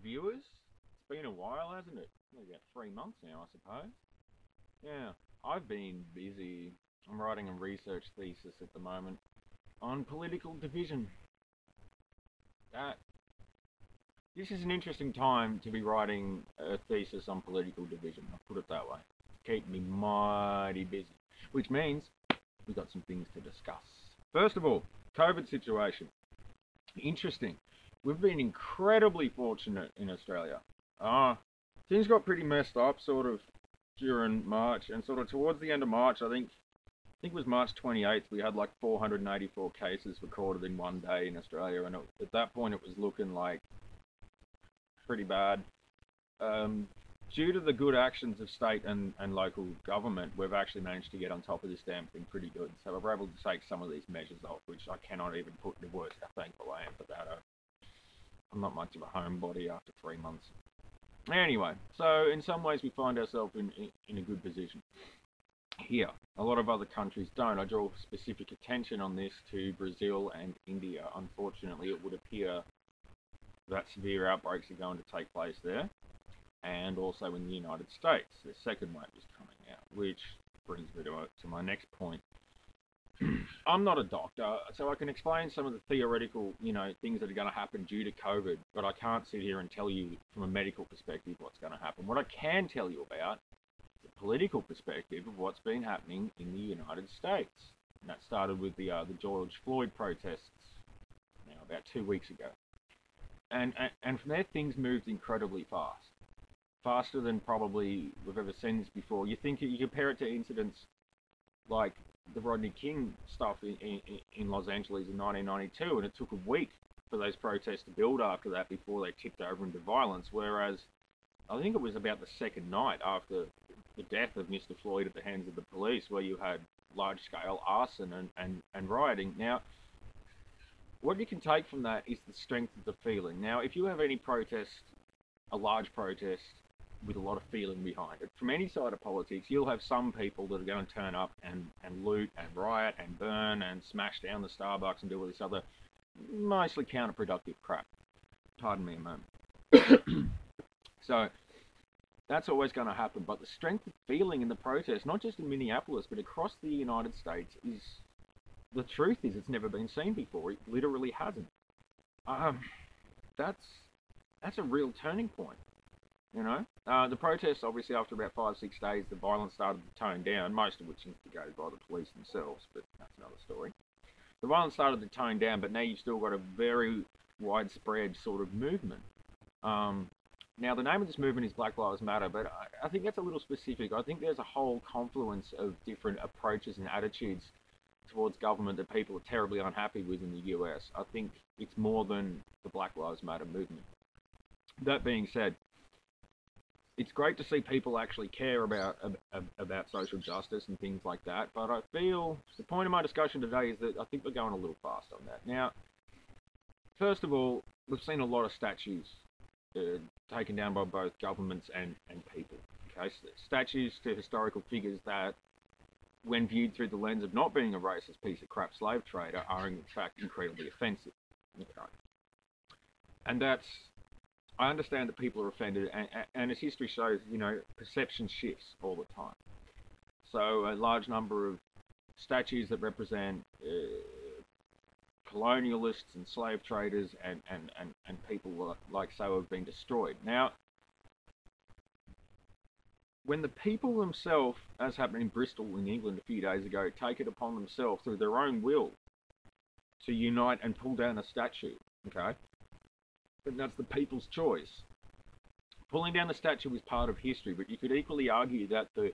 Viewers, it's been a while, hasn't it? Maybe about 3 months now, I suppose. Yeah, I've been busy. I'm writing a research thesis at the moment on political division. That this is an interesting time to be writing a thesis on political division. I'll put it that way. Keep me mighty busy, which means we've got some things to discuss. First of all, COVID situation. Interesting. We've been incredibly fortunate in Australia. Things got pretty messed up sort of during March, and sort of towards the end of March, I think it was March 28th, we had like 484 cases recorded in one day in Australia, and at that point it was looking like pretty bad. Due to the good actions of state and local government, we've actually managed to get on top of this damn thing pretty good. So we're able to take some of these measures off, which I cannot even put into words how thankful I am for that. I'm not much of a homebody after 3 months. Anyway, so in some ways we find ourselves in a good position here. A lot of other countries don't. I draw specific attention on this to Brazil and India. Unfortunately, it would appear that severe outbreaks are going to take place there, and also in the United States. The second wave is coming out, which brings me to my next point. I'm not a doctor, so I can explain some of the theoretical, things that are going to happen due to COVID, but I can't sit here and tell you from a medical perspective what's going to happen. What I can tell you about is the political perspective of what's been happening in the United States. And that started with the George Floyd protests now about 2 weeks ago. And from there, things moved incredibly fast. Faster than probably we've ever seen this before. You compare it to incidents like the Rodney King stuff in Los Angeles in 1992, and it took a week for those protests to build after that before they tipped over into violence, whereas I think it was about the second night after the death of Mr. Floyd at the hands of the police where you had large-scale arson and rioting. Now, what you can take from that is the strength of the feeling. Now, if you have any protest, a large protest, with a lot of feeling behind it, from any side of politics, you'll have some people that are going to turn up and loot and riot and burn and smash down the Starbucks and do all this other mostly counterproductive crap. Pardon me a moment. So that's always going to happen, but the strength of feeling in the protest, not just in Minneapolis, but across the United States, is the truth is it's never been seen before. It literally hasn't. That's a real turning point. The protests, obviously, after about 5-6 days, the violence started to tone down, most of which instigated by the police themselves, but that's another story. The violence started to tone down, but now you've still got a very widespread sort of movement. Now, the name of this movement is Black Lives Matter, but I think that's a little specific. I think there's a whole confluence of different approaches and attitudes towards government that people are terribly unhappy with in the US. I think it's more than the Black Lives Matter movement. That being said, it's great to see people actually care about social justice and things like that, but I feel the point of my discussion today is that I think we're going a little fast on that. Now, first of all, we've seen a lot of statues taken down by both governments and people. Okay, so statues to historical figures that, when viewed through the lens of not being a racist piece of crap slave trader, are in fact incredibly offensive. Okay. And I understand that people are offended, and as history shows, perception shifts all the time. So a large number of statues that represent colonialists and slave traders and people like so have been destroyed. Now, when the people themselves, as happened in Bristol in England a few days ago, take it upon themselves through their own will to unite and pull down a statue, okay? But that's the people's choice. Pulling down the statue is part of history, but you could equally argue that the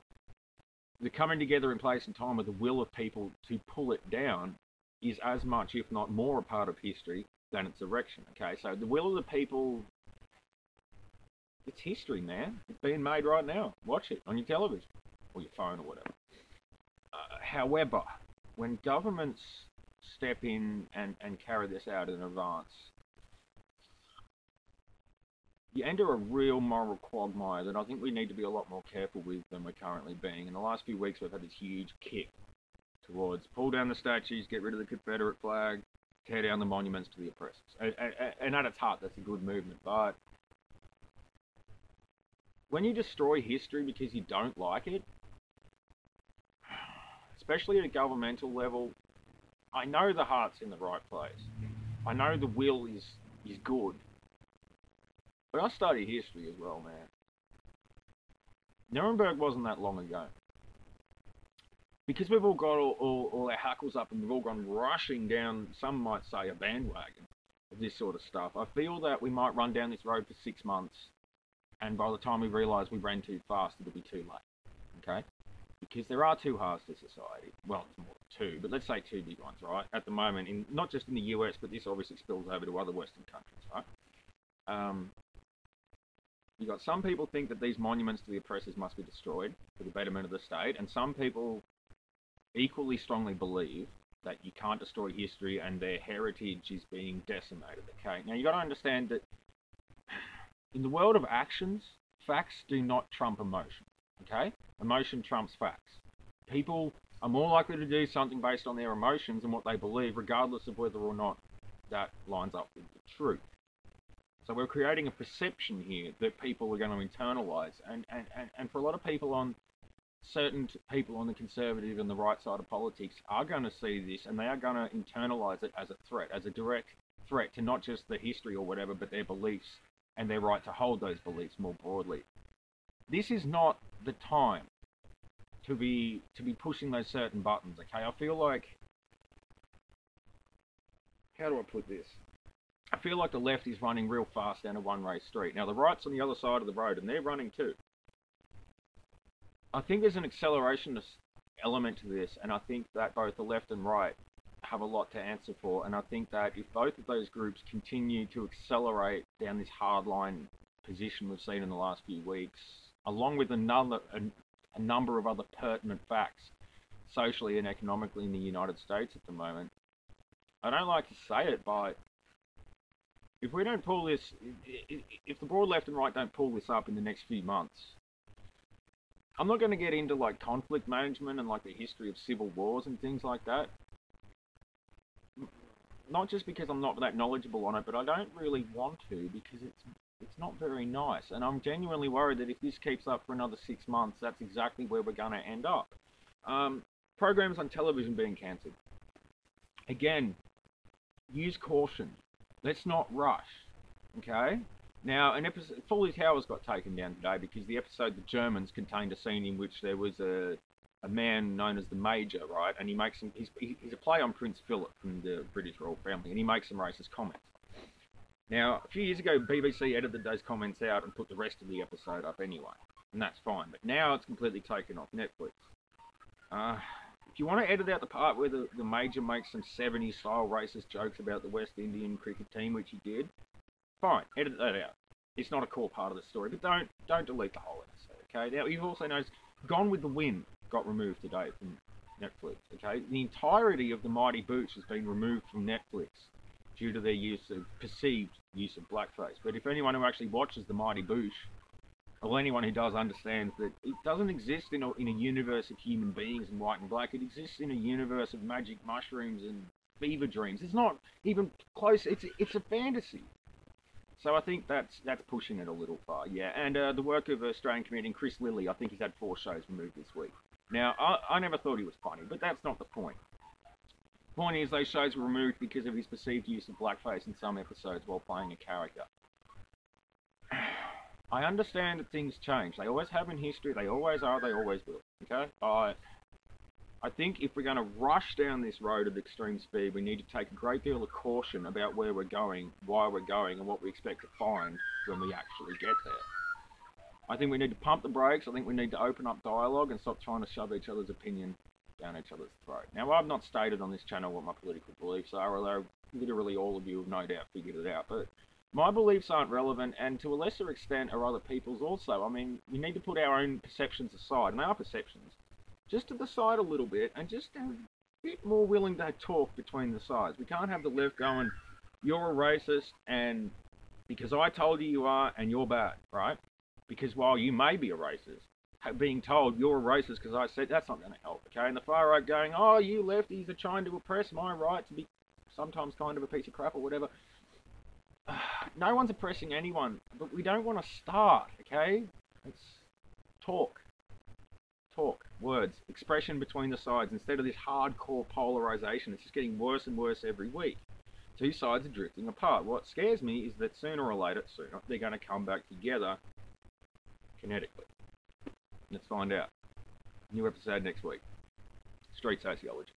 coming together in place and time of the will of people to pull it down is as much, if not more, a part of history than its erection. Okay, so the will of the people, it's history, man. It's being made right now. Watch it on your television or your phone or whatever. However, when governments step in and carry this out in advance, you enter a real moral quagmire that I think we need to be a lot more careful with than we're currently being. In the last few weeks, we've had this huge kick towards pull down the statues, get rid of the Confederate flag, tear down the monuments to the oppressors. And at its heart, that's a good movement. But when you destroy history because you don't like it, especially at a governmental level, I know the heart's in the right place. I know the will is good. But I study history as well, man. Nuremberg wasn't that long ago. Because we've all got all our hackles up and we've all gone rushing down, some might say, a bandwagon of this sort of stuff, I feel that we might run down this road for 6 months, and by the time we realise we ran too fast, it'll be too late. Okay? Because there are two halves to society. Well, it's more than two, but let's say two big ones, right? At the moment, not just in the US, but this obviously spills over to other Western countries, right? You've got some people think that these monuments to the oppressors must be destroyed for the betterment of the state, and some people equally strongly believe that you can't destroy history and their heritage is being decimated, okay? Now, you've got to understand that in the world of actions, facts do not trump emotion, okay? Emotion trumps facts. People are more likely to do something based on their emotions and what they believe, regardless of whether or not that lines up with the truth. So we're creating a perception here that people are going to internalize. And for a lot of people certain people on the conservative and the right side of politics are going to see this and they are going to internalize it as a threat, as a direct threat to not just the history or whatever, but their beliefs and their right to hold those beliefs more broadly. This is not the time to be pushing those certain buttons, okay? I feel like, how do I put this? I feel like the left is running real fast down a one-way street. Now, the right's on the other side of the road, and they're running too. I think there's an acceleration element to this, and I think that both the left and right have a lot to answer for, and I think that if both of those groups continue to accelerate down this hardline position we've seen in the last few weeks, along with a number of other pertinent facts, socially and economically in the United States at the moment, I don't like to say it, but if we don't pull this, if the broad left and right don't pull this up in the next few months, I'm not going to get into like conflict management and like the history of civil wars and things like that. Not just because I'm not that knowledgeable on it, but I don't really want to because it's not very nice. And I'm genuinely worried that if this keeps up for another 6 months, that's exactly where we're going to end up. Programs on television being cancelled. Again, use caution. Let's not rush, okay? Now, an episode, Fawley Towers got taken down today because the episode The Germans contained a scene in which there was a man known as the Major, right? And he makes some, he's a play on Prince Philip from the British royal family, and he makes some racist comments. Now, a few years ago, BBC edited those comments out and put the rest of the episode up anyway, and that's fine. But now it's completely taken off Netflix. If you want to edit out the part where the Major makes some 70s style racist jokes about the West Indian cricket team, which he did, fine, edit that out. It's not a core part of the story, but don't delete the whole episode, okay? Now, you've also noticed Gone with the Wind got removed today from Netflix, okay? The entirety of the Mighty Boosh has been removed from Netflix due to their perceived use of blackface. But if anyone who actually watches the Mighty Boosh, or anyone who does, understands that it doesn't exist in a universe of human beings in white and black. It exists in a universe of magic mushrooms and fever dreams. It's not even close. It's a fantasy. So I think that's pushing it a little far, yeah. And the work of Australian comedian Chris Lilly, I think he's had 4 shows removed this week. Now, I never thought he was funny, but that's not the point. The point is those shows were removed because of his perceived use of blackface in some episodes while playing a character. I understand that things change. They always have in history. They always are. They always will. Okay? I think if we're going to rush down this road of extreme speed, we need to take a great deal of caution about where we're going, why we're going, and what we expect to find when we actually get there. I think we need to pump the brakes. I think we need to open up dialogue and stop trying to shove each other's opinion down each other's throat. Now, I've not stated on this channel what my political beliefs are, although literally all of you have no doubt figured it out. But my beliefs aren't relevant, and to a lesser extent are other people's also. I mean, we need to put our own perceptions aside, and they are perceptions, just to the side a little bit, and just a bit more willing to talk between the sides. We can't have the left going, you're a racist, and because I told you you are, and you're bad, right? Because while you may be a racist, being told you're a racist because I said, that's not going to help, okay? And the far right going, oh, you lefties are trying to oppress my right to be sometimes kind of a piece of crap or whatever. No one's oppressing anyone, but we don't want to start, okay? It's talk. Talk. Words. Expression between the sides instead of this hardcore polarization. It's just getting worse and worse every week. Two sides are drifting apart. What scares me is that sooner or later, they're going to come back together kinetically. Let's find out. New episode next week. Street Sociology.